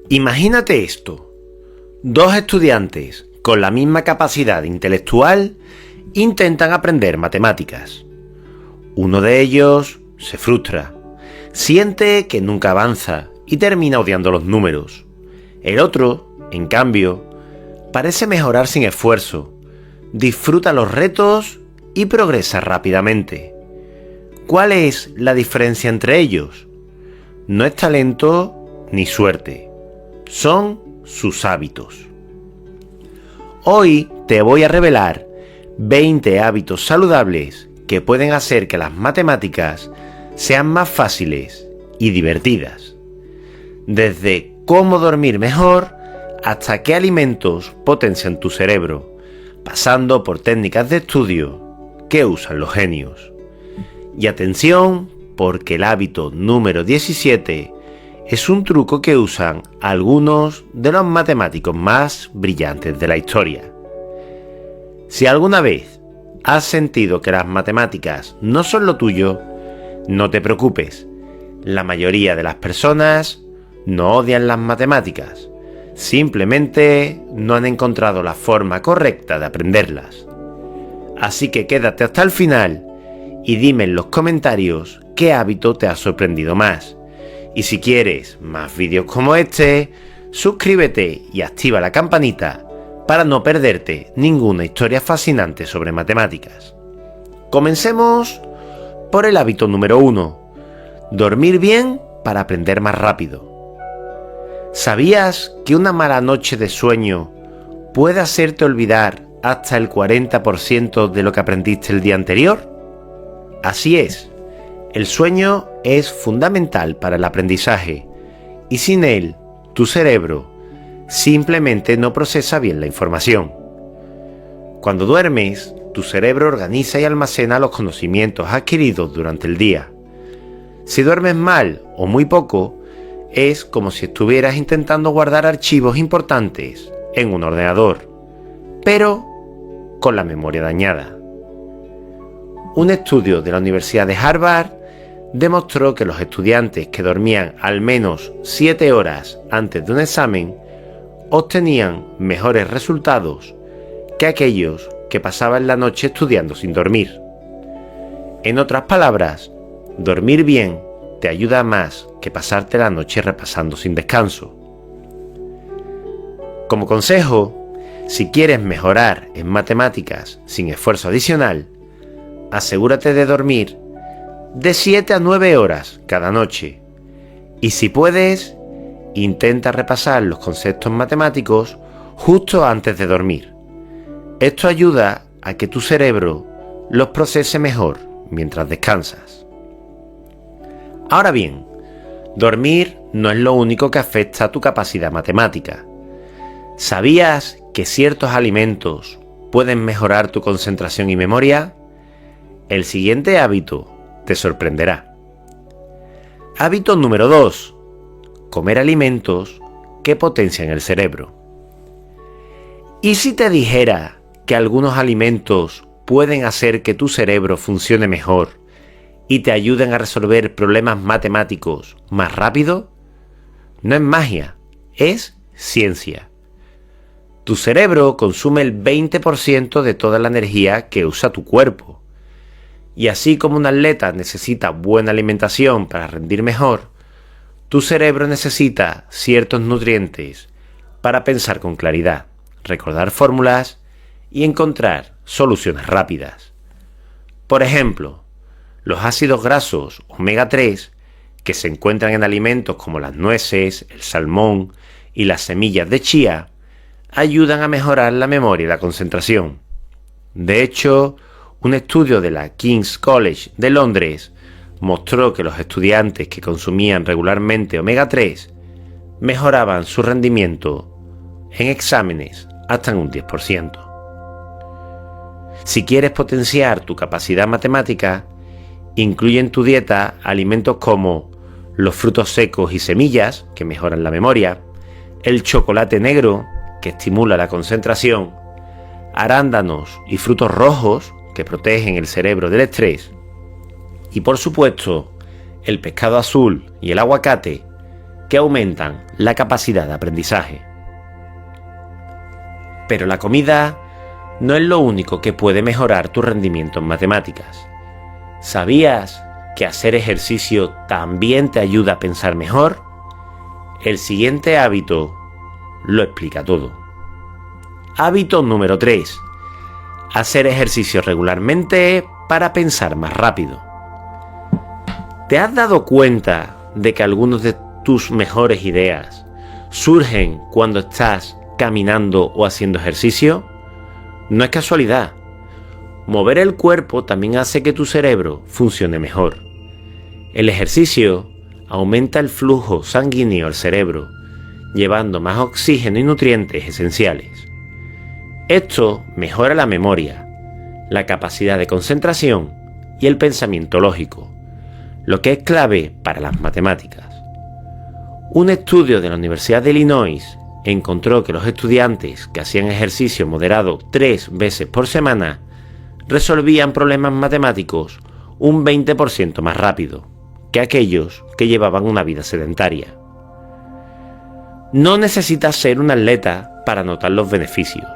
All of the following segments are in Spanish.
Imagínate esto. Dos estudiantes con la misma capacidad intelectual intentan aprender matemáticas. Uno de ellos se frustra, siente que nunca avanza y termina odiando los números. El otro, en cambio, parece mejorar sin esfuerzo, disfruta los retos y progresa rápidamente. ¿Cuál es la diferencia entre ellos? No es talento ni suerte, son sus hábitos. Hoy te voy a revelar 20 hábitos saludables que pueden hacer que las matemáticas sean más fáciles y divertidas. Desde cómo dormir mejor hasta qué alimentos potencian tu cerebro, pasando por técnicas de estudio que usan los genios. Y atención, porque el hábito número 17 es un truco que usan algunos de los matemáticos más brillantes de la historia. Si alguna vez has sentido que las matemáticas no son lo tuyo, no te preocupes. La mayoría de las personas no odian las matemáticas, simplemente no han encontrado la forma correcta de aprenderlas. Así que quédate hasta el final y dime en los comentarios qué hábito te ha sorprendido más. Y si quieres más vídeos como este, suscríbete y activa la campanita para no perderte ninguna historia fascinante sobre matemáticas. Comencemos por el hábito número 1, dormir bien para aprender más rápido. ¿Sabías que una mala noche de sueño puede hacerte olvidar hasta el 40% de lo que aprendiste el día anterior? Así es, el sueño es fundamental para el aprendizaje y sin él, tu cerebro simplemente no procesa bien la información. Cuando duermes, tu cerebro organiza y almacena los conocimientos adquiridos durante el día. Si duermes mal o muy poco, es como si estuvieras intentando guardar archivos importantes en un ordenador, pero con la memoria dañada. Un estudio de la Universidad de Harvard demostró que los estudiantes que dormían al menos 7 horas antes de un examen obtenían mejores resultados que aquellos que pasaban la noche estudiando sin dormir. En otras palabras, dormir bien te ayuda más que pasarte la noche repasando sin descanso. Como consejo, si quieres mejorar en matemáticas sin esfuerzo adicional, asegúrate de dormir de 7 a 9 horas cada noche. Y si puedes, intenta repasar los conceptos matemáticos justo antes de dormir. Esto ayuda a que tu cerebro los procese mejor mientras descansas. Ahora bien, dormir no es lo único que afecta a tu capacidad matemática. ¿Sabías que ciertos alimentos pueden mejorar tu concentración y memoria? El siguiente hábito te sorprenderá. Hábito número 2. Comer alimentos que potencian el cerebro. ¿Y si te dijera que algunos alimentos pueden hacer que tu cerebro funcione mejor y te ayuden a resolver problemas matemáticos más rápido? No es magia, es ciencia. Tu cerebro consume el 20% de toda la energía que usa tu cuerpo. Y así como un atleta necesita buena alimentación para rendir mejor, tu cerebro necesita ciertos nutrientes para pensar con claridad, recordar fórmulas y encontrar soluciones rápidas. Por ejemplo, los ácidos grasos omega 3, que se encuentran en alimentos como las nueces, el salmón y las semillas de chía, ayudan a mejorar la memoria y la concentración. De hecho, un estudio de la King's College de Londres mostró que los estudiantes que consumían regularmente omega 3 mejoraban su rendimiento en exámenes hasta en un 10%. Si quieres potenciar tu capacidad matemática, incluye en tu dieta alimentos como los frutos secos y semillas, que mejoran la memoria, el chocolate negro, que estimula la concentración, arándanos y frutos rojos, que protegen el cerebro del estrés, y por supuesto, el pescado azul y el aguacate, que aumentan la capacidad de aprendizaje. Pero la comida no es lo único que puede mejorar tu rendimiento en matemáticas. ¿Sabías que hacer ejercicio también te ayuda a pensar mejor? El siguiente hábito lo explica todo. Hábito número 3. Hacer ejercicio regularmente para pensar más rápido. ¿Te has dado cuenta de que algunos de tus mejores ideas surgen cuando estás caminando o haciendo ejercicio? No es casualidad. Mover el cuerpo también hace que tu cerebro funcione mejor. El ejercicio aumenta el flujo sanguíneo al cerebro, llevando más oxígeno y nutrientes esenciales. Esto mejora la memoria, la capacidad de concentración y el pensamiento lógico, lo que es clave para las matemáticas. Un estudio de la Universidad de Illinois encontró que los estudiantes que hacían ejercicio moderado 3 veces por semana resolvían problemas matemáticos un 20% más rápido que aquellos que llevaban una vida sedentaria. No necesitas ser un atleta para notar los beneficios.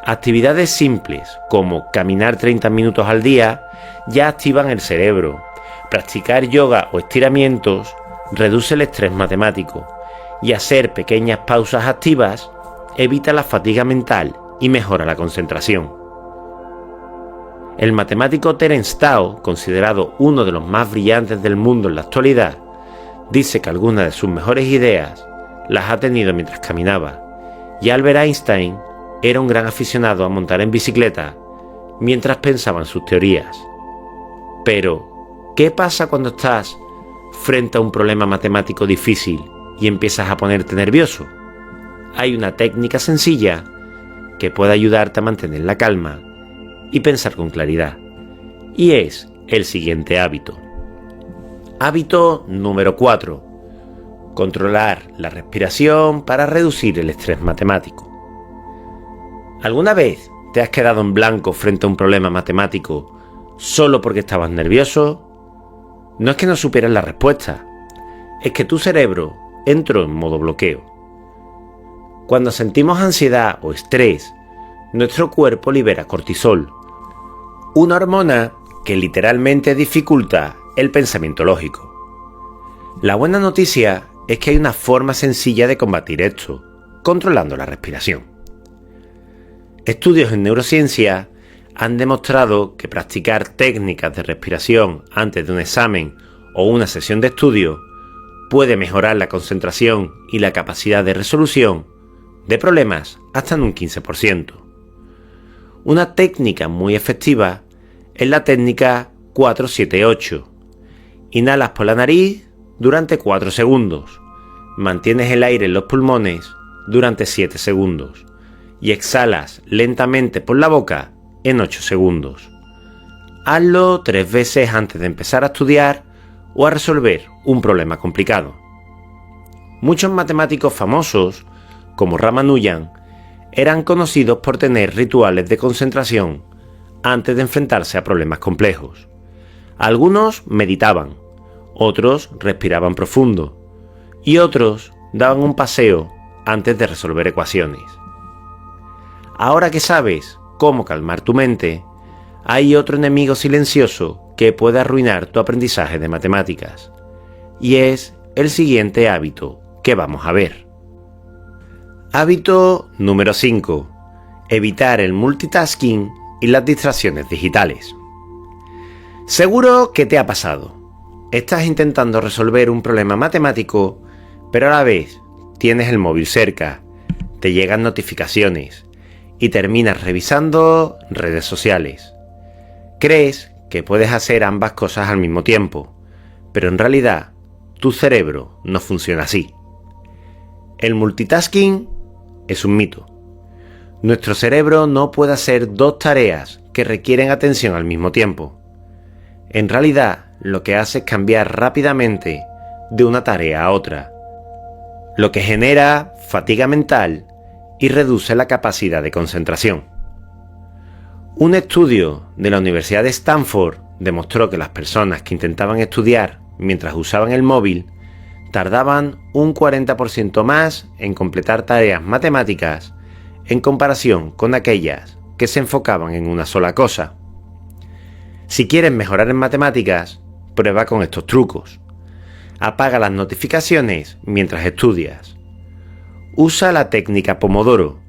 Actividades simples como caminar 30 minutos al día ya activan el cerebro. Practicar yoga o estiramientos reduce el estrés matemático y hacer pequeñas pausas activas evita la fatiga mental y mejora la concentración. El matemático Terence Tao, considerado uno de los más brillantes del mundo en la actualidad, dice que algunas de sus mejores ideas las ha tenido mientras caminaba, y Albert Einstein era un gran aficionado a montar en bicicleta mientras pensaba en sus teorías. Pero, ¿qué pasa cuando estás frente a un problema matemático difícil y empiezas a ponerte nervioso? Hay una técnica sencilla que puede ayudarte a mantener la calma y pensar con claridad, y es el siguiente hábito. Hábito número 4. Controlar la respiración para reducir el estrés matemático. ¿Alguna vez te has quedado en blanco frente a un problema matemático solo porque estabas nervioso? No es que no supieras la respuesta, es que tu cerebro entró en modo bloqueo. Cuando sentimos ansiedad o estrés, nuestro cuerpo libera cortisol, una hormona que literalmente dificulta el pensamiento lógico. La buena noticia es que hay una forma sencilla de combatir esto, controlando la respiración. Estudios en neurociencia han demostrado que practicar técnicas de respiración antes de un examen o una sesión de estudio puede mejorar la concentración y la capacidad de resolución de problemas hasta en un 15%. Una técnica muy efectiva es la técnica 4-7-8. Inhalas por la nariz durante 4 segundos, mantienes el aire en los pulmones durante 7 segundos y exhalas lentamente por la boca en 8 segundos. Hazlo 3 veces antes de empezar a estudiar o a resolver un problema complicado. Muchos matemáticos famosos, como Ramanujan, eran conocidos por tener rituales de concentración antes de enfrentarse a problemas complejos. Algunos meditaban, otros respiraban profundo y otros daban un paseo antes de resolver ecuaciones. Ahora que sabes cómo calmar tu mente, hay otro enemigo silencioso que puede arruinar tu aprendizaje de matemáticas, y es el siguiente hábito que vamos a ver. Hábito número 5. Evitar el multitasking y las distracciones digitales. Seguro que te ha pasado. Estás intentando resolver un problema matemático, pero a la vez tienes el móvil cerca, te llegan notificaciones y terminas revisando redes sociales. Crees que puedes hacer ambas cosas al mismo tiempo, pero en realidad tu cerebro no funciona así. El multitasking es un mito. Nuestro cerebro no puede hacer 2 tareas que requieren atención al mismo tiempo. En realidad, lo que hace es cambiar rápidamente de una tarea a otra, lo que genera fatiga mental y reduce la capacidad de concentración. Un estudio de la Universidad de Stanford demostró que las personas que intentaban estudiar mientras usaban el móvil tardaban un 40% más en completar tareas matemáticas en comparación con aquellas que se enfocaban en una sola cosa. Si quieres mejorar en matemáticas, prueba con estos trucos. Apaga las notificaciones mientras estudias. Usa la técnica Pomodoro,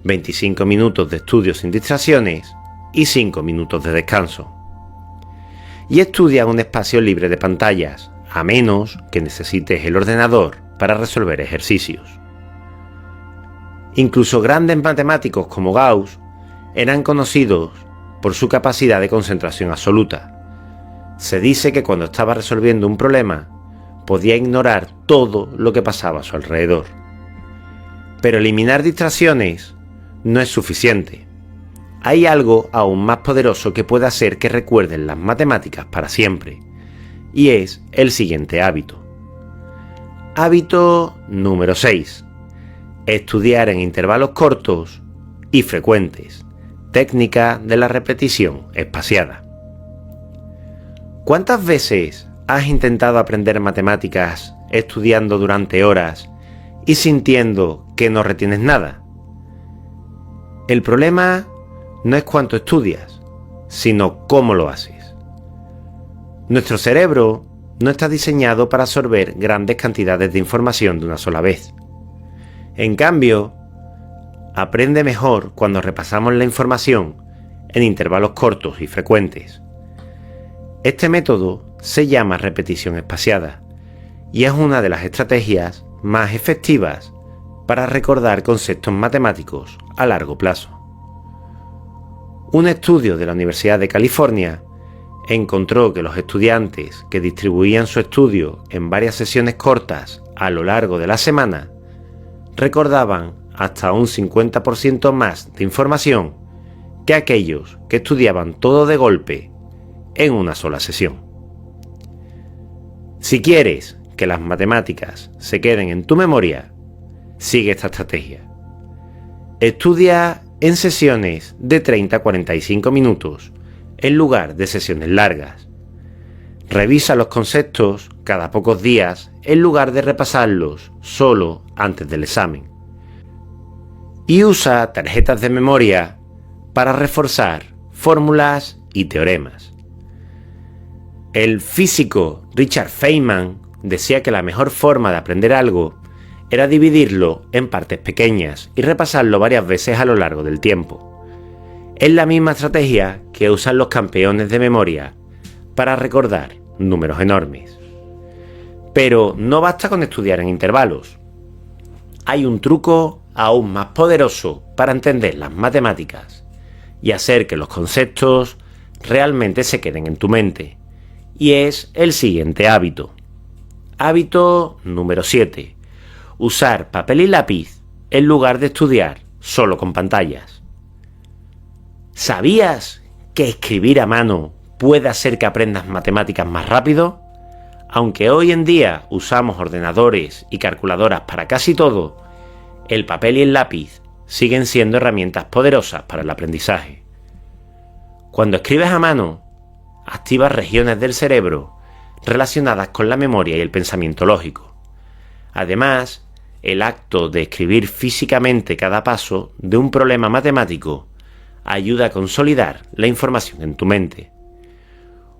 25 minutos de estudio sin distracciones y 5 minutos de descanso. Y estudia en un espacio libre de pantallas, a menos que necesites el ordenador para resolver ejercicios. Incluso grandes matemáticos como Gauss eran conocidos por su capacidad de concentración absoluta. Se dice que cuando estaba resolviendo un problema, podía ignorar todo lo que pasaba a su alrededor. Pero eliminar distracciones no es suficiente. Hay algo aún más poderoso que puede hacer que recuerden las matemáticas para siempre, y es el siguiente hábito. Hábito número 6. Estudiar en intervalos cortos y frecuentes. Técnica de la repetición espaciada. ¿Cuántas veces has intentado aprender matemáticas estudiando durante horas y sintiendo que no retienes nada? El problema no es cuánto estudias, sino cómo lo haces. Nuestro cerebro no está diseñado para absorber grandes cantidades de información de una sola vez. En cambio, aprende mejor cuando repasamos la información en intervalos cortos y frecuentes. Este método se llama repetición espaciada y es una de las estrategias más efectivas para recordar conceptos matemáticos a largo plazo. Un estudio de la Universidad de California encontró que los estudiantes que distribuían su estudio en varias sesiones cortas a lo largo de la semana recordaban hasta un 50% más de información que aquellos que estudiaban todo de golpe en una sola sesión. Si quieres que las matemáticas se queden en tu memoria, sigue esta estrategia. Estudia en sesiones de 30 a 45 minutos en lugar de sesiones largas. Revisa los conceptos cada pocos días en lugar de repasarlos solo antes del examen. Y usa tarjetas de memoria para reforzar fórmulas y teoremas. El físico Richard Feynman decía que la mejor forma de aprender algo era dividirlo en partes pequeñas y repasarlo varias veces a lo largo del tiempo. Es la misma estrategia que usan los campeones de memoria para recordar números enormes. Pero no basta con estudiar en intervalos. Hay un truco aún más poderoso para entender las matemáticas y hacer que los conceptos realmente se queden en tu mente. Y es el siguiente hábito. Hábito número 7. Usar papel y lápiz en lugar de estudiar solo con pantallas. ¿Sabías que escribir a mano puede hacer que aprendas matemáticas más rápido? Aunque hoy en día usamos ordenadores y calculadoras para casi todo, el papel y el lápiz siguen siendo herramientas poderosas para el aprendizaje. Cuando escribes a mano, activas regiones del cerebro relacionadas con la memoria y el pensamiento lógico. Además, el acto de escribir físicamente cada paso de un problema matemático ayuda a consolidar la información en tu mente.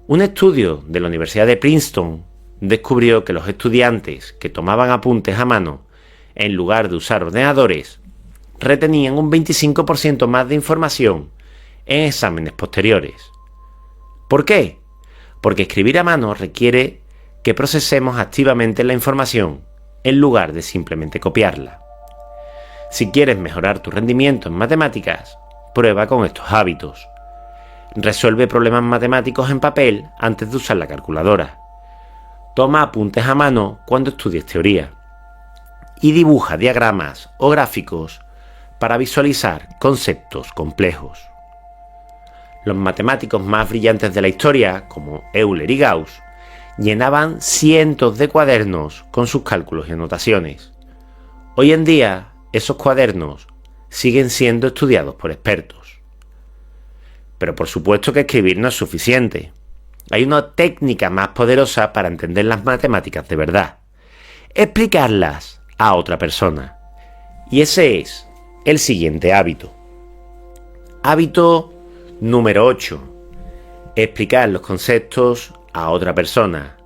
Un estudio de la Universidad de Princeton descubrió que los estudiantes que tomaban apuntes a mano en lugar de usar ordenadores retenían un 25% más de información en exámenes posteriores. ¿Por qué? Porque escribir a mano requiere que procesemos activamente la información en lugar de simplemente copiarla. Si quieres mejorar tu rendimiento en matemáticas, prueba con estos hábitos. Resuelve problemas matemáticos en papel antes de usar la calculadora. Toma apuntes a mano cuando estudies teoría. Y dibuja diagramas o gráficos para visualizar conceptos complejos. Los matemáticos más brillantes de la historia, como Euler y Gauss, llenaban cientos de cuadernos con sus cálculos y anotaciones. Hoy en día, esos cuadernos siguen siendo estudiados por expertos. Pero por supuesto que escribir no es suficiente. Hay una técnica más poderosa para entender las matemáticas de verdad. explicarlas a otra persona. Y ese es el siguiente hábito. Hábito número 8. Explicar los conceptos a otra persona,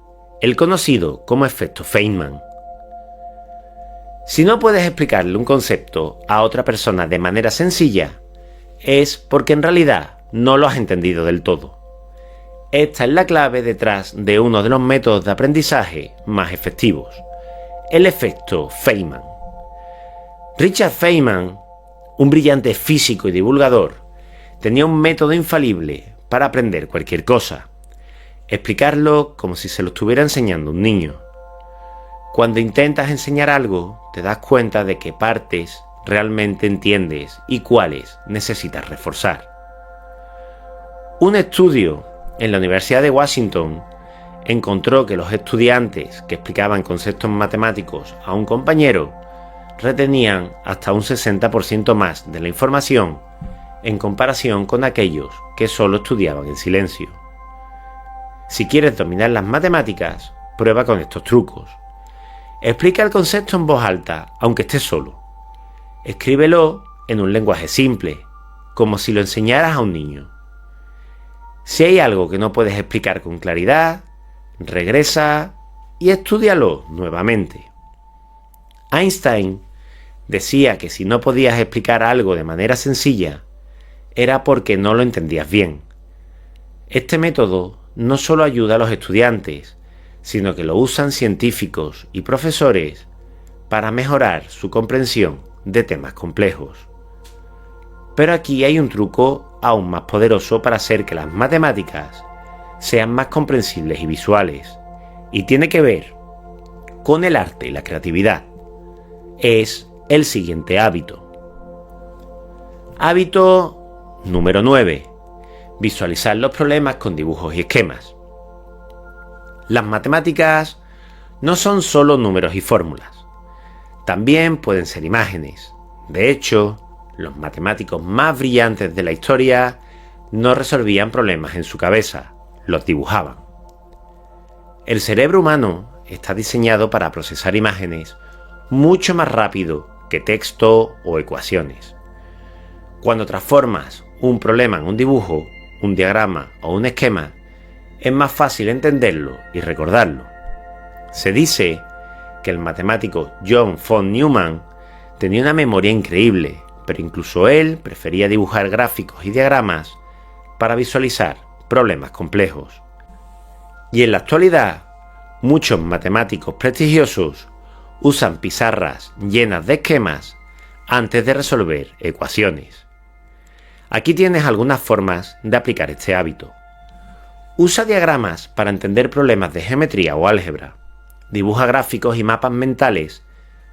el conocido como efecto Feynman. Si no puedes explicarle un concepto a otra persona de manera sencilla, es porque en realidad no lo has entendido del todo. Esta es la clave detrás de uno de los métodos de aprendizaje más efectivos, el efecto Feynman. Richard Feynman, un brillante físico y divulgador, tenía un método infalible para aprender cualquier cosa: explicarlo como si se lo estuviera enseñando un niño. Cuando intentas enseñar algo, te das cuenta de qué partes realmente entiendes y cuáles necesitas reforzar. Un estudio en la Universidad de Washington encontró que los estudiantes que explicaban conceptos matemáticos a un compañero retenían hasta un 60% más de la información en comparación con aquellos que solo estudiaban en silencio. Si quieres dominar las matemáticas, prueba con estos trucos. Explica el concepto en voz alta, aunque estés solo. Escríbelo en un lenguaje simple, como si lo enseñaras a un niño. Si hay algo que no puedes explicar con claridad, regresa y estúdialo nuevamente. Einstein decía que si no podías explicar algo de manera sencilla, era porque no lo entendías bien. Este método no solo ayuda a los estudiantes, sino que lo usan científicos y profesores para mejorar su comprensión de temas complejos. Pero aquí hay un truco aún más poderoso para hacer que las matemáticas sean más comprensibles y visuales, y tiene que ver con el arte y la creatividad. Es el siguiente hábito. Hábito número 9. Visualizar los problemas con dibujos y esquemas. Las matemáticas no son solo números y fórmulas. También pueden ser imágenes. De hecho, los matemáticos más brillantes de la historia no resolvían problemas en su cabeza, los dibujaban. El cerebro humano está diseñado para procesar imágenes mucho más rápido que texto o ecuaciones. Cuando transformas un problema en un dibujo, un diagrama o un esquema, es más fácil entenderlo y recordarlo. Se dice que el matemático John von Neumann tenía una memoria increíble, pero incluso él prefería dibujar gráficos y diagramas para visualizar problemas complejos. Y en la actualidad, muchos matemáticos prestigiosos usan pizarras llenas de esquemas antes de resolver ecuaciones. Aquí tienes algunas formas de aplicar este hábito. Usa diagramas para entender problemas de geometría o álgebra. Dibuja gráficos y mapas mentales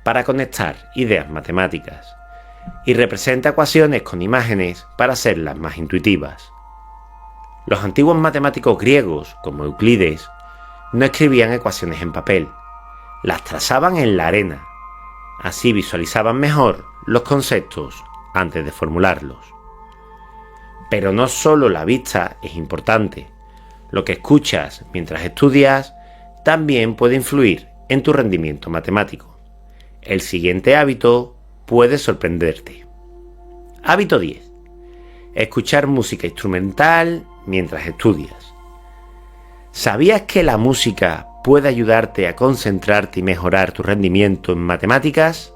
para conectar ideas matemáticas. Y representa ecuaciones con imágenes para hacerlas más intuitivas. Los antiguos matemáticos griegos, como Euclides, no escribían ecuaciones en papel, las trazaban en la arena. Así visualizaban mejor los conceptos antes de formularlos. Pero no solo la vista es importante. Lo que escuchas mientras estudias también puede influir en tu rendimiento matemático. El siguiente hábito puede sorprenderte. Hábito 10. Escuchar música instrumental mientras estudias. ¿Sabías que la música puede ayudarte a concentrarte y mejorar tu rendimiento en matemáticas?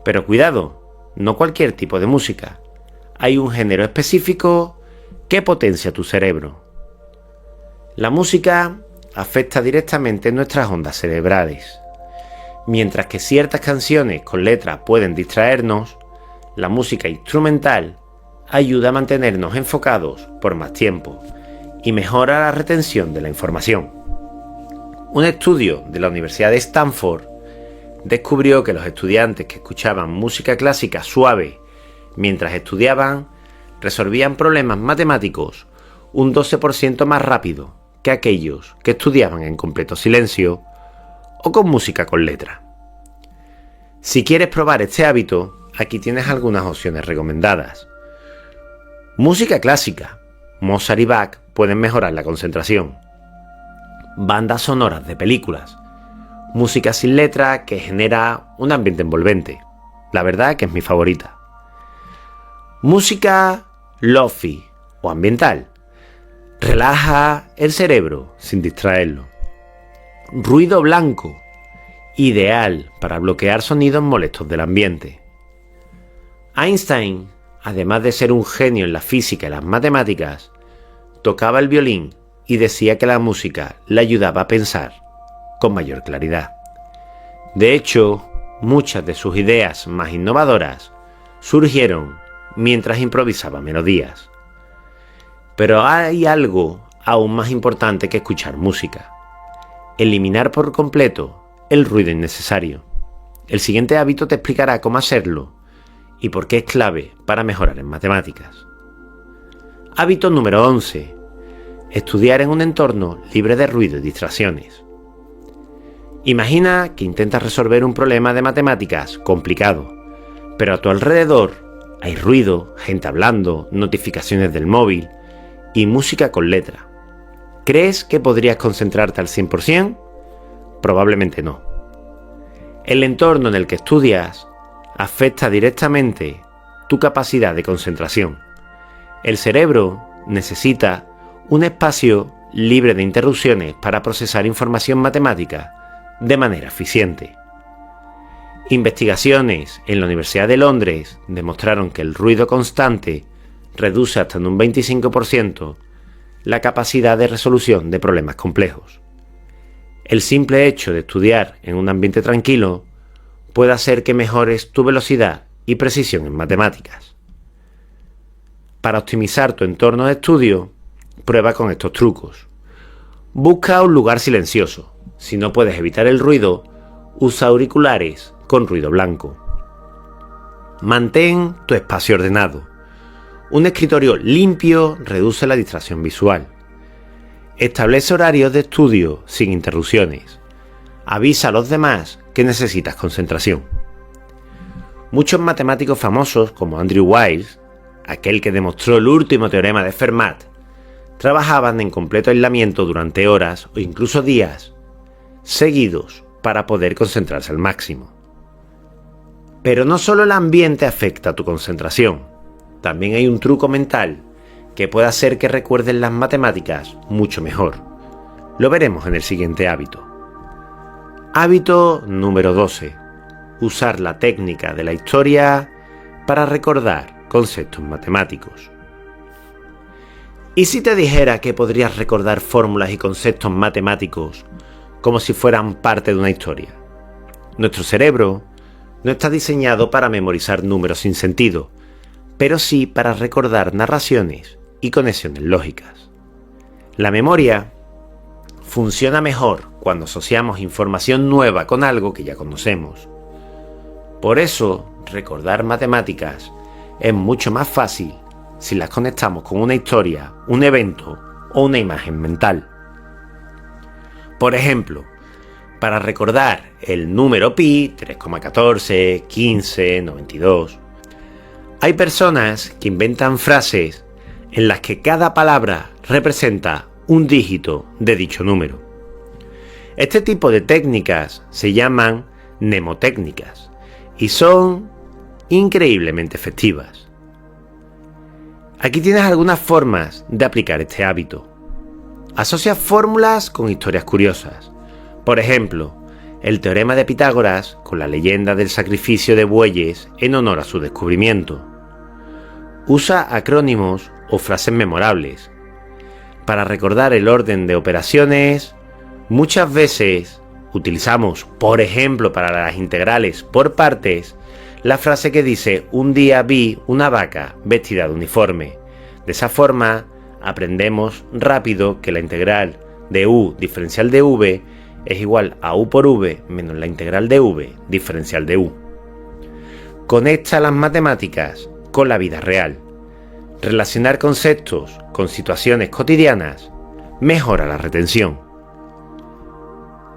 Pero cuidado, no cualquier tipo de música. Hay un género específico que potencia tu cerebro. La música afecta directamente nuestras ondas cerebrales. Mientras que ciertas canciones con letras pueden distraernos, la música instrumental ayuda a mantenernos enfocados por más tiempo y mejora la retención de la información. Un estudio de la Universidad de Stanford descubrió que los estudiantes que escuchaban música clásica suave mientras estudiaban resolvían problemas matemáticos un 12% más rápido que aquellos que estudiaban en completo silencio o con música con letra. Si quieres probar este hábito, aquí tienes algunas opciones recomendadas. Música clásica. Mozart y Bach pueden mejorar la concentración. Bandas sonoras de películas. música sin letra que genera un ambiente envolvente. La verdad que es mi favorita. Música lofi o ambiental. Relaja el cerebro sin distraerlo. Ruido blanco. Ideal para bloquear sonidos molestos del ambiente. Einstein, además de ser un genio en la física y las matemáticas, tocaba el violín y decía que la música le ayudaba a pensar con mayor claridad. De hecho, muchas de sus ideas más innovadoras surgieron mientras improvisaba melodías. Pero hay algo aún más importante que escuchar música: eliminar por completo el ruido innecesario. El siguiente hábito te explicará cómo hacerlo y por qué es clave para mejorar en matemáticas. Hábito número 11. Estudiar en un entorno libre de ruido y distracciones. Imagina que intentas resolver un problema de matemáticas complicado, pero a tu alrededor hay ruido, gente hablando, notificaciones del móvil y música con letra. ¿Crees que podrías concentrarte al 100%? Probablemente no. El entorno en el que estudias afecta directamente tu capacidad de concentración. El cerebro necesita un espacio libre de interrupciones para procesar información matemática de manera eficiente. Investigaciones en la Universidad de Londres demostraron que el ruido constante reduce hasta en un 25% la capacidad de resolución de problemas complejos. El simple hecho de estudiar en un ambiente tranquilo puede hacer que mejores tu velocidad y precisión en matemáticas. Para optimizar tu entorno de estudio, prueba con estos trucos. Busca un lugar silencioso. Si no puedes evitar el ruido, usa auriculares con ruido blanco. Mantén tu espacio ordenado. Un escritorio limpio reduce la distracción visual. Establece horarios de estudio sin interrupciones. Avisa a los demás que necesitas concentración. Muchos matemáticos famosos, como Andrew Wiles, aquel que demostró el último teorema de Fermat, trabajaban en completo aislamiento durante horas o incluso días seguidos para poder concentrarse al máximo. Pero no solo el ambiente afecta a tu concentración, también hay un truco mental que puede hacer que recuerdes las matemáticas mucho mejor. Lo veremos en el siguiente hábito. Hábito número 12. Usar la técnica de la historia para recordar conceptos matemáticos. ¿Y si te dijera que podrías recordar fórmulas y conceptos matemáticos como si fueran parte de una historia? Nuestro cerebro no está diseñado para memorizar números sin sentido, pero sí para recordar narraciones y conexiones lógicas. La memoria funciona mejor cuando asociamos información nueva con algo que ya conocemos. Por eso, recordar matemáticas es mucho más fácil si las conectamos con una historia, un evento o una imagen mental. Por ejemplo, para recordar el número pi, 3,14, 15, 92, hay personas que inventan frases en las que cada palabra representa un dígito de dicho número. Este tipo de técnicas se llaman mnemotécnicas y son increíblemente efectivas. Aquí tienes algunas formas de aplicar este hábito. Asocia fórmulas con historias curiosas. Por ejemplo, el teorema de Pitágoras con la leyenda del sacrificio de bueyes en honor a su descubrimiento. Usa acrónimos o frases memorables. Para recordar el orden de operaciones, muchas veces utilizamos, por ejemplo, para las integrales por partes, la frase que dice: un día vi una vaca vestida de uniforme. De esa forma, aprendemos rápido que la integral de u diferencial de v es igual a u por v menos la integral de v diferencial de u. Conecta las matemáticas con la vida real. Relacionar conceptos con situaciones cotidianas mejora la retención.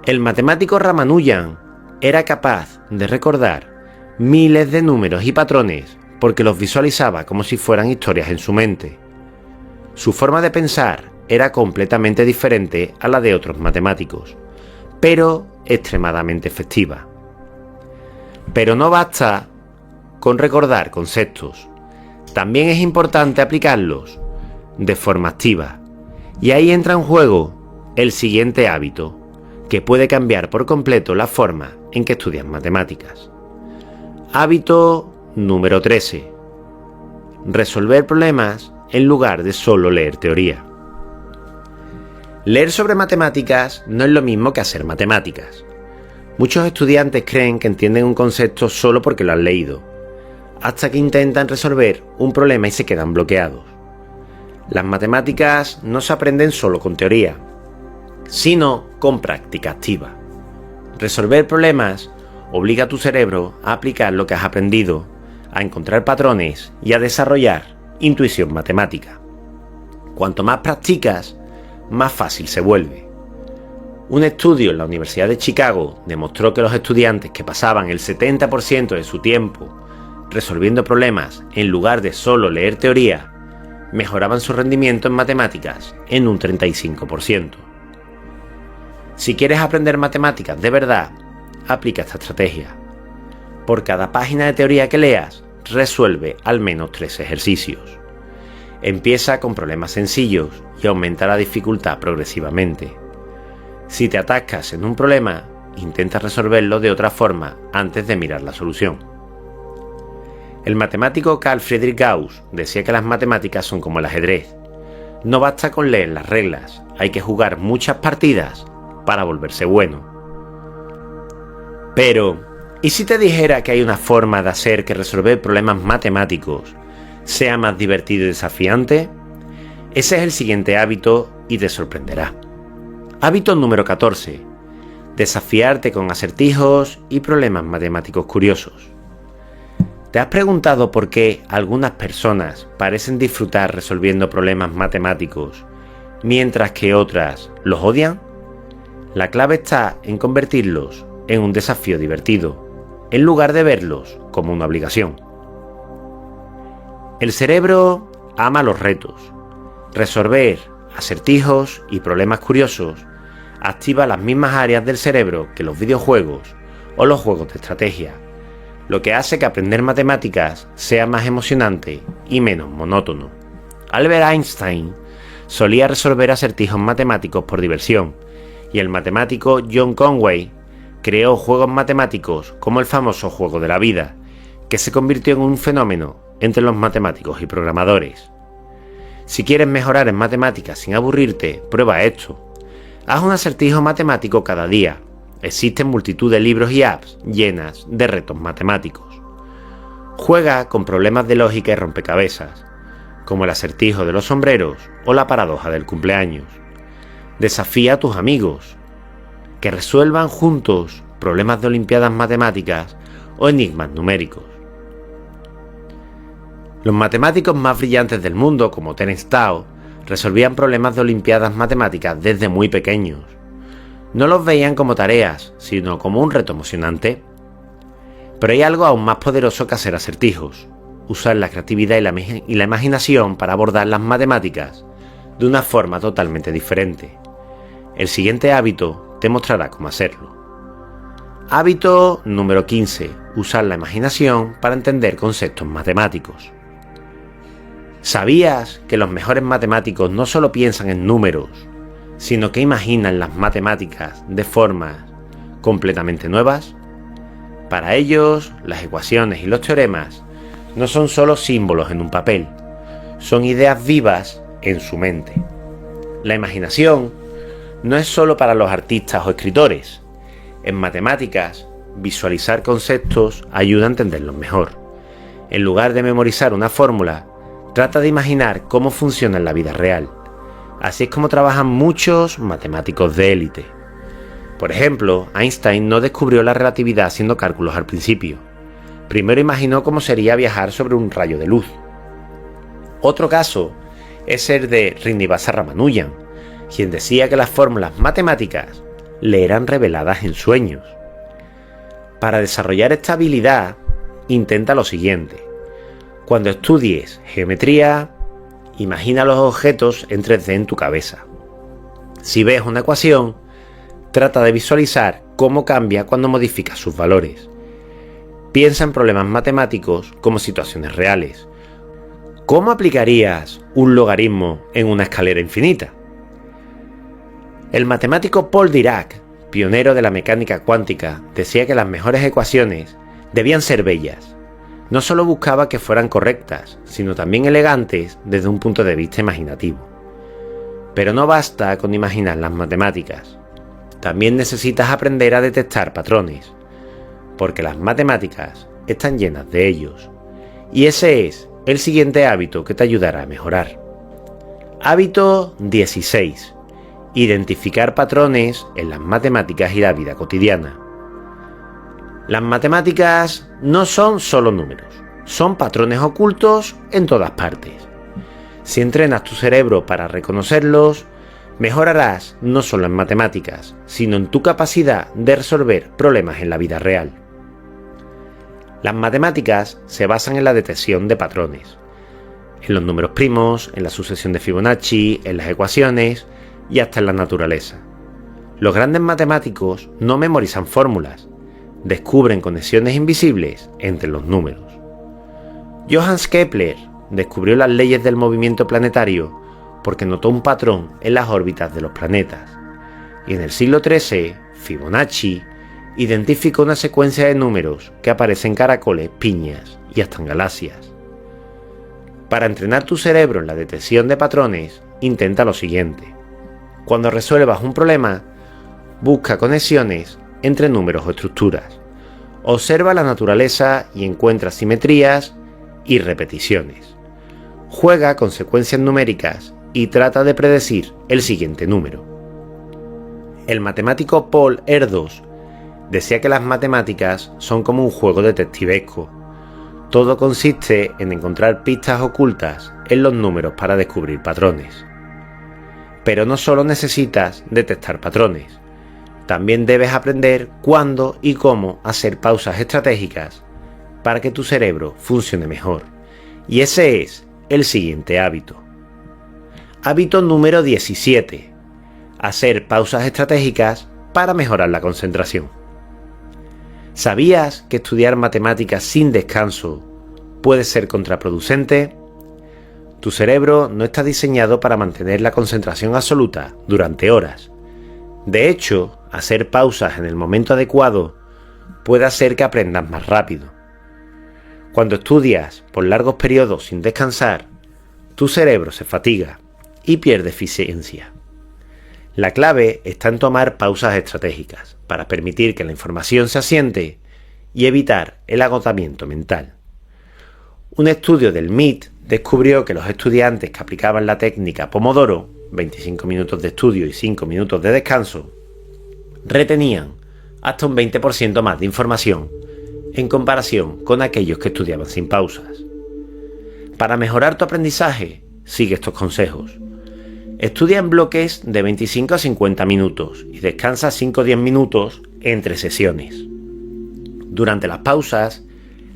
El matemático Ramanujan era capaz de recordar miles de números y patrones porque los visualizaba como si fueran historias en su mente. Su forma de pensar era completamente diferente a la de otros matemáticos, pero extremadamente efectiva. Pero no basta con recordar conceptos, también es importante aplicarlos de forma activa. Y ahí entra en juego el siguiente hábito, que puede cambiar por completo la forma en que estudias matemáticas. Hábito número 13. Resolver problemas en lugar de solo leer teoría. Leer sobre matemáticas no es lo mismo que hacer matemáticas. Muchos estudiantes creen que entienden un concepto solo porque lo han leído, hasta que intentan resolver un problema y se quedan bloqueados. Las matemáticas no se aprenden solo con teoría, sino con práctica activa. Resolver problemas obliga a tu cerebro a aplicar lo que has aprendido, a encontrar patrones y a desarrollar intuición matemática. Cuanto más practicas, más fácil se vuelve. Un estudio en la Universidad de Chicago demostró que los estudiantes que pasaban el 70% de su tiempo resolviendo problemas en lugar de solo leer teoría, mejoraban su rendimiento en matemáticas en un 35%. Si quieres aprender matemáticas de verdad, aplica esta estrategia. Por cada página de teoría que leas, resuelve al menos 3 ejercicios. Empieza con problemas sencillos y aumenta la dificultad progresivamente. Si te atascas en un problema, intenta resolverlo de otra forma antes de mirar la solución. El matemático Carl Friedrich Gauss decía que las matemáticas son como el ajedrez. No basta con leer las reglas, hay que jugar muchas partidas para volverse bueno. Pero, ¿y si te dijera que hay una forma de hacer que resolver problemas matemáticos sea más divertido y desafiante? Ese es el siguiente hábito y te sorprenderá. Hábito número 14. Desafiarte con acertijos y problemas matemáticos curiosos. ¿Te has preguntado por qué algunas personas parecen disfrutar resolviendo problemas matemáticos, mientras que otras los odian? La clave está en convertirlos en un desafío divertido, en lugar de verlos como una obligación. El cerebro ama los retos. Resolver acertijos y problemas curiosos activa las mismas áreas del cerebro que los videojuegos o los juegos de estrategia, lo que hace que aprender matemáticas sea más emocionante y menos monótono. Albert Einstein solía resolver acertijos matemáticos por diversión, y el matemático John Conway creó juegos matemáticos como el famoso juego de la vida, que se convirtió en un fenómeno entre los matemáticos y programadores. Si quieres mejorar en matemáticas sin aburrirte, prueba esto. Haz un acertijo matemático cada día. Existen multitud de libros y apps llenas de retos matemáticos. Juega con problemas de lógica y rompecabezas, como el acertijo de los sombreros o la paradoja del cumpleaños. Desafía a tus amigos, que resuelvan juntos problemas de olimpiadas matemáticas o enigmas numéricos. Los matemáticos más brillantes del mundo, como Terence Tao, resolvían problemas de olimpiadas matemáticas desde muy pequeños. No los veían como tareas, sino como un reto emocionante. Pero hay algo aún más poderoso que hacer acertijos: usar la creatividad y la imaginación para abordar las matemáticas de una forma totalmente diferente. El siguiente hábito te mostrará cómo hacerlo. Hábito número 15. Usar la imaginación para entender conceptos matemáticos. ¿Sabías que los mejores matemáticos no solo piensan en números, sino que imaginan las matemáticas de formas completamente nuevas? Para ellos, las ecuaciones y los teoremas no son solo símbolos en un papel, son ideas vivas en su mente. La imaginación no es solo para los artistas o escritores. En matemáticas, visualizar conceptos ayuda a entenderlos mejor. En lugar de memorizar una fórmula, trata de imaginar cómo funciona en la vida real. Así es como trabajan muchos matemáticos de élite. Por ejemplo, Einstein no descubrió la relatividad haciendo cálculos al principio. Primero imaginó cómo sería viajar sobre un rayo de luz. Otro caso es el de Srinivasa Ramanujan, quien decía que las fórmulas matemáticas le eran reveladas en sueños. Para desarrollar esta habilidad, intenta lo siguiente. Cuando estudies geometría, imagina los objetos en 3D en tu cabeza. Si ves una ecuación, trata de visualizar cómo cambia cuando modificas sus valores. Piensa en problemas matemáticos como situaciones reales. ¿Cómo aplicarías un logaritmo en una escalera infinita? El matemático Paul Dirac, pionero de la mecánica cuántica, decía que las mejores ecuaciones debían ser bellas. No solo buscaba que fueran correctas, sino también elegantes desde un punto de vista imaginativo. Pero no basta con imaginar las matemáticas. También necesitas aprender a detectar patrones, porque las matemáticas están llenas de ellos. Y ese es el siguiente hábito que te ayudará a mejorar. Hábito 16. Identificar patrones en las matemáticas y la vida cotidiana. Las matemáticas no son solo números, son patrones ocultos en todas partes. Si entrenas tu cerebro para reconocerlos, mejorarás no solo en matemáticas, sino en tu capacidad de resolver problemas en la vida real. Las matemáticas se basan en la detección de patrones, en los números primos, en la sucesión de Fibonacci, en las ecuaciones y hasta en la naturaleza. Los grandes matemáticos no memorizan fórmulas, descubren conexiones invisibles entre los números. Johannes Kepler descubrió las leyes del movimiento planetario porque notó un patrón en las órbitas de los planetas. Y en el siglo XIII, Fibonacci identificó una secuencia de números que aparece en caracoles, piñas y hasta en galaxias. Para entrenar tu cerebro en la detección de patrones, intenta lo siguiente. Cuando resuelvas un problema, busca conexiones entre números o estructuras. Observa la naturaleza y encuentra simetrías y repeticiones. Juega con secuencias numéricas y trata de predecir el siguiente número. El matemático Paul Erdos decía que las matemáticas son como un juego detectivesco. Todo consiste en encontrar pistas ocultas en los números para descubrir patrones. Pero no solo necesitas detectar patrones, también debes aprender cuándo y cómo hacer pausas estratégicas para que tu cerebro funcione mejor. Y ese es el siguiente hábito. Hábito número 17. Hacer pausas estratégicas para mejorar la concentración. ¿Sabías que estudiar matemáticas sin descanso puede ser contraproducente? Tu cerebro no está diseñado para mantener la concentración absoluta durante horas. De hecho, hacer pausas en el momento adecuado puede hacer que aprendas más rápido. Cuando estudias por largos periodos sin descansar, tu cerebro se fatiga y pierde eficiencia. La clave está en tomar pausas estratégicas para permitir que la información se asiente y evitar el agotamiento mental. Un estudio del MIT descubrió que los estudiantes que aplicaban la técnica Pomodoro, 25 minutos de estudio y 5 minutos de descanso, retenían hasta un 20% más de información en comparación con aquellos que estudiaban sin pausas. Para mejorar tu aprendizaje, sigue estos consejos. Estudia en bloques de 25 a 50 minutos y descansa 5 o 10 minutos entre sesiones. Durante las pausas,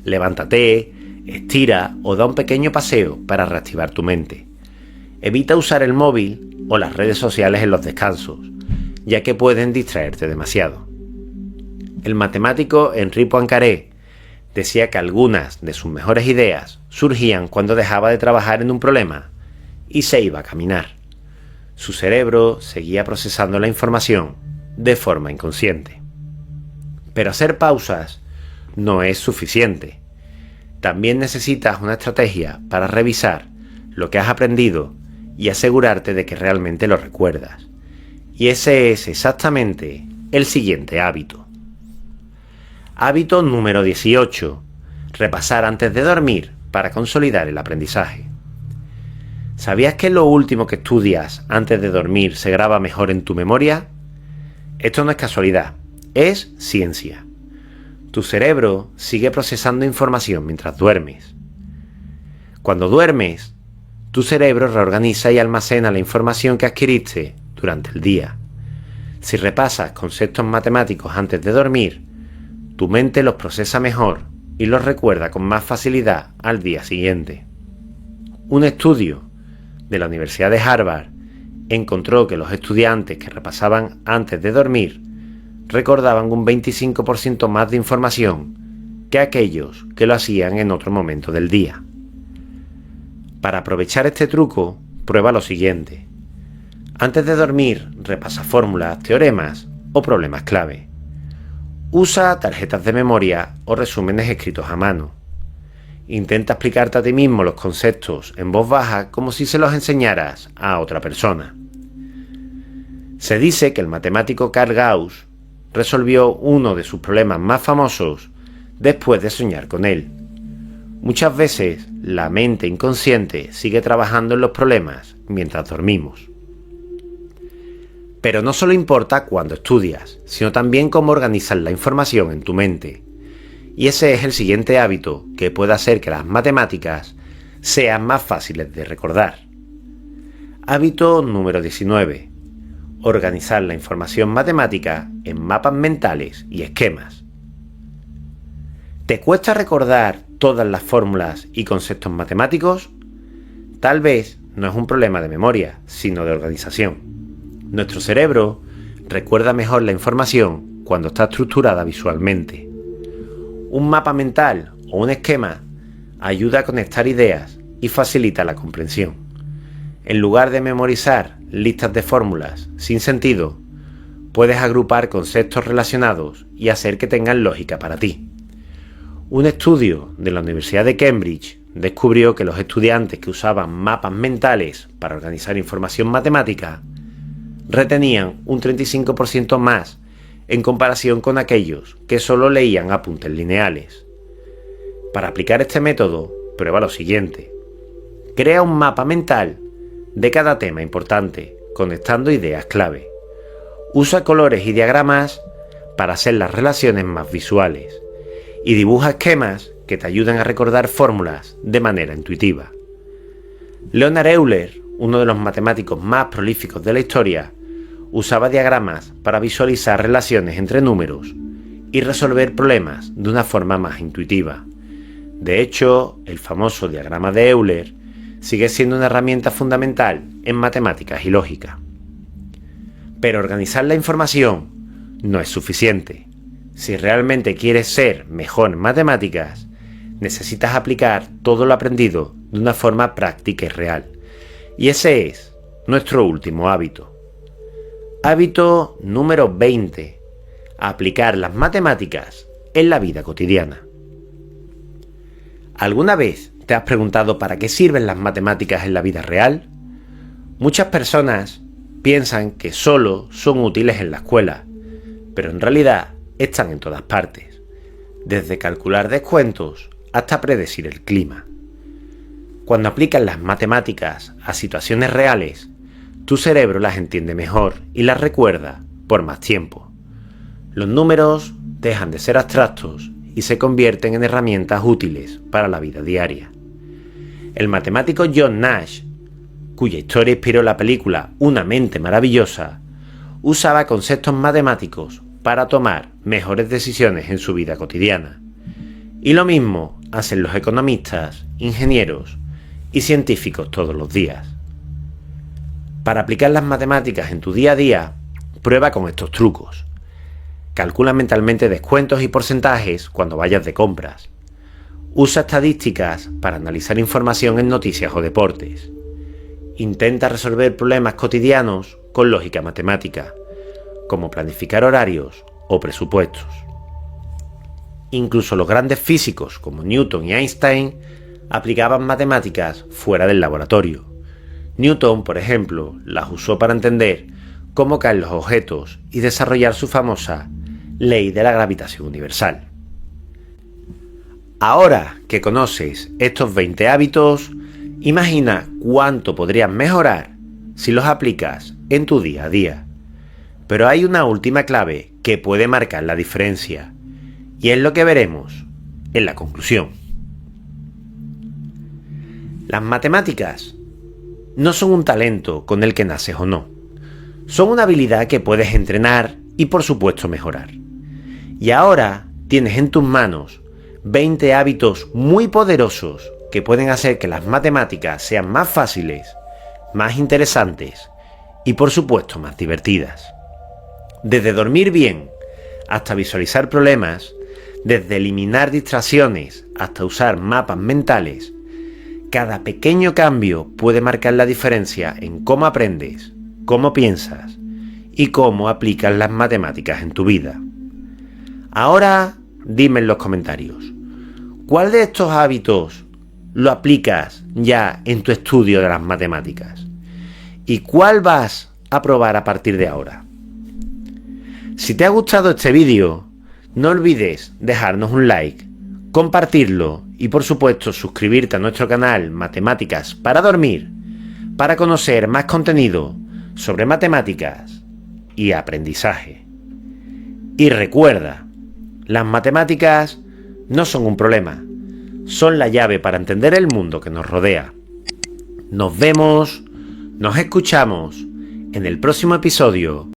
levántate, estira o da un pequeño paseo para reactivar tu mente. Evita usar el móvil o las redes sociales en los descansos, ya que pueden distraerte demasiado. El matemático Henri Poincaré decía que algunas de sus mejores ideas surgían cuando dejaba de trabajar en un problema y se iba a caminar. Su cerebro seguía procesando la información de forma inconsciente. Pero hacer pausas no es suficiente. También necesitas una estrategia para revisar lo que has aprendido y asegurarte de que realmente lo recuerdas. Y ese es exactamente el siguiente hábito. Hábito número 18. Repasar antes de dormir para consolidar el aprendizaje. ¿Sabías que lo último que estudias antes de dormir se graba mejor en tu memoria? Esto no es casualidad, es ciencia. Tu cerebro sigue procesando información mientras duermes. Cuando duermes, tu cerebro reorganiza y almacena la información que adquiriste durante el día. Si repasas conceptos matemáticos antes de dormir, tu mente los procesa mejor y los recuerda con más facilidad al día siguiente. Un estudio de la Universidad de Harvard encontró que los estudiantes que repasaban antes de dormir recordaban un 25% más de información que aquellos que lo hacían en otro momento del día. Para aprovechar este truco, prueba lo siguiente. Antes de dormir, repasa fórmulas, teoremas o problemas clave. Usa tarjetas de memoria o resúmenes escritos a mano. Intenta explicarte a ti mismo los conceptos en voz baja como si se los enseñaras a otra persona. Se dice que el matemático Carl Gauss resolvió uno de sus problemas más famosos después de soñar con él. Muchas veces la mente inconsciente sigue trabajando en los problemas mientras dormimos. Pero no solo importa cuándo estudias, sino también cómo organizas la información en tu mente. Y ese es el siguiente hábito que puede hacer que las matemáticas sean más fáciles de recordar. Hábito número 19. Organizar la información matemática en mapas mentales y esquemas. ¿Te cuesta recordar todas las fórmulas y conceptos matemáticos? Tal vez no es un problema de memoria, sino de organización. Nuestro cerebro recuerda mejor la información cuando está estructurada visualmente. Un mapa mental o un esquema ayuda a conectar ideas y facilita la comprensión. En lugar de memorizar listas de fórmulas sin sentido, puedes agrupar conceptos relacionados y hacer que tengan lógica para ti. Un estudio de la Universidad de Cambridge descubrió que los estudiantes que usaban mapas mentales para organizar información matemática retenían un 35% más en comparación con aquellos que solo leían apuntes lineales. Para aplicar este método, prueba lo siguiente. Crea un mapa mental de cada tema importante, conectando ideas clave. Usa colores y diagramas para hacer las relaciones más visuales. Y dibuja esquemas que te ayuden a recordar fórmulas de manera intuitiva. Leonhard Euler, uno de los matemáticos más prolíficos de la historia, usaba diagramas para visualizar relaciones entre números y resolver problemas de una forma más intuitiva. De hecho, el famoso diagrama de Euler sigue siendo una herramienta fundamental en matemáticas y lógica. Pero organizar la información no es suficiente. Si realmente quieres ser mejor en matemáticas, necesitas aplicar todo lo aprendido de una forma práctica y real. Y ese es nuestro último hábito. Hábito número 20. Aplicar las matemáticas en la vida cotidiana. ¿Alguna vez te has preguntado para qué sirven las matemáticas en la vida real? Muchas personas piensan que solo son útiles en la escuela, pero en realidad están en todas partes, desde calcular descuentos hasta predecir el clima. Cuando aplicas las matemáticas a situaciones reales, tu cerebro las entiende mejor y las recuerda por más tiempo. Los números dejan de ser abstractos y se convierten en herramientas útiles para la vida diaria. El matemático John Nash, cuya historia inspiró la película Una mente maravillosa, usaba conceptos matemáticos para tomar mejores decisiones en su vida cotidiana. Y lo mismo hacen los economistas, ingenieros y científicos todos los días. Para aplicar las matemáticas en tu día a día, prueba con estos trucos. Calcula mentalmente descuentos y porcentajes cuando vayas de compras. Usa estadísticas para analizar información en noticias o deportes. Intenta resolver problemas cotidianos con lógica matemática, como planificar horarios o presupuestos. Incluso los grandes físicos como Newton y Einstein aplicaban matemáticas fuera del laboratorio. Newton, por ejemplo, las usó para entender cómo caen los objetos y desarrollar su famosa ley de la gravitación universal. Ahora que conoces estos 20 hábitos, imagina cuánto podrías mejorar si los aplicas en tu día a día. Pero hay una última clave que puede marcar la diferencia, y es lo que veremos en la conclusión. Las matemáticas no son un talento con el que naces o no. Son una habilidad que puedes entrenar y por supuesto mejorar. Y ahora tienes en tus manos 20 hábitos muy poderosos que pueden hacer que las matemáticas sean más fáciles, más interesantes y por supuesto más divertidas. Desde dormir bien hasta visualizar problemas, desde eliminar distracciones hasta usar mapas mentales, cada pequeño cambio puede marcar la diferencia en cómo aprendes, cómo piensas y cómo aplicas las matemáticas en tu vida. Ahora, dime en los comentarios, ¿cuál de estos hábitos lo aplicas ya en tu estudio de las matemáticas? ¿Y cuál vas a probar a partir de ahora? Si te ha gustado este vídeo, no olvides dejarnos un like, compartirlo y por supuesto suscribirte a nuestro canal Matemáticas para Dormir para conocer más contenido sobre matemáticas y aprendizaje. Y recuerda, las matemáticas no son un problema, son la llave para entender el mundo que nos rodea. Nos vemos, nos escuchamos en el próximo episodio